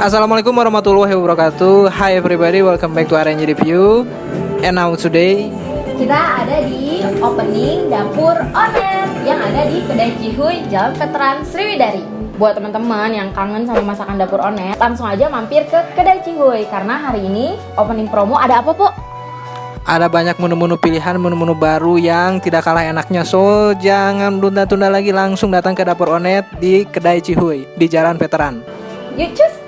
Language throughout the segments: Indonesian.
Assalamualaikum warahmatullahi wabarakatuh. Hi everybody, welcome back to RNG Review. And now today kita ada di opening dapur Onet yang ada di Kedai Cihuy, Jalan Veteran Sriwidari. Buat teman-teman yang kangen sama masakan dapur Onet, langsung aja mampir ke Kedai Cihuy karena hari ini opening promo ada apa, Po? ada banyak menu-menu pilihan, menu-menu baru yang tidak kalah enaknya. So jangan tunda-tunda lagi, langsung datang ke dapur Onet di Kedai Cihuy di Jalan Veteran. Yuk cus!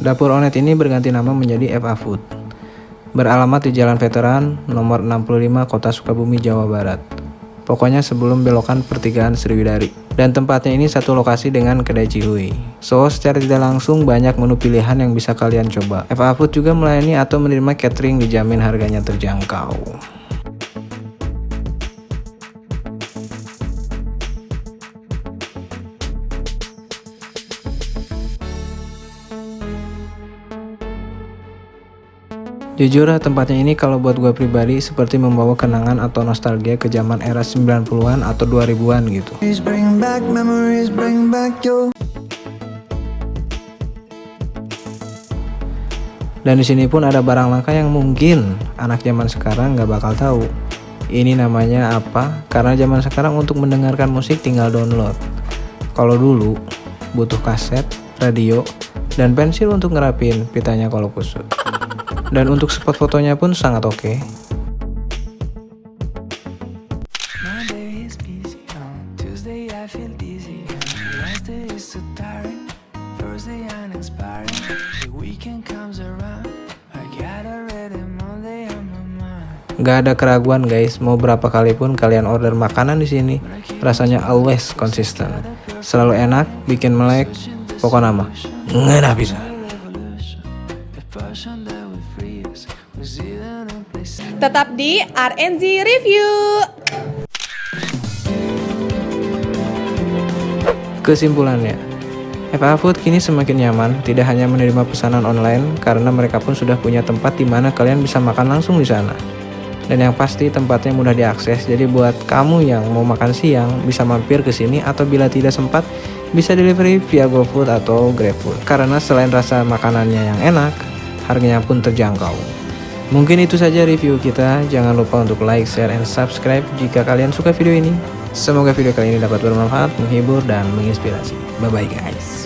Dapur Onet ini berganti nama menjadi FA Food. Beralamat di Jalan Veteran, nomor 65, Kota Sukabumi, Jawa Barat. Pokoknya sebelum belokan pertigaan Sriwidari. Dan tempatnya ini satu lokasi dengan Kedai Cihuy. So, secara tidak langsung banyak menu pilihan yang bisa kalian coba. FA Food juga melayani atau menerima catering, dijamin harganya terjangkau. Jujur tempatnya ini kalau buat gue pribadi seperti membawa kenangan atau nostalgia ke zaman era 90-an atau 2000-an gitu. Dan di sini pun ada barang langka yang mungkin anak zaman sekarang nggak bakal tahu. Ini namanya apa? Karena zaman sekarang untuk mendengarkan musik tinggal download. Kalau dulu butuh kaset, radio, dan pensil untuk ngerapin pitanya kalau kusut. Dan untuk spot fotonya pun sangat oke. Gak ada keraguan guys, mau berapa kali pun kalian order makanan di sini, rasanya always konsisten. Selalu enak, bikin melek, pokoknya mah nggak bisa. Tetap di RNG Review. Kesimpulannya, FA Food kini semakin nyaman, tidak hanya menerima pesanan online karena mereka pun sudah punya tempat di mana kalian bisa makan langsung di sana. Dan yang pasti tempatnya mudah diakses, jadi buat kamu yang mau makan siang bisa mampir ke sini atau bila tidak sempat bisa delivery via GoFood atau GrabFood. Karena selain rasa makanannya yang enak, harganya pun terjangkau. Mungkin itu saja review kita. Jangan lupa untuk like, share, and subscribe jika kalian suka video ini. Semoga video kali ini dapat bermanfaat, menghibur, dan menginspirasi. Bye-bye guys.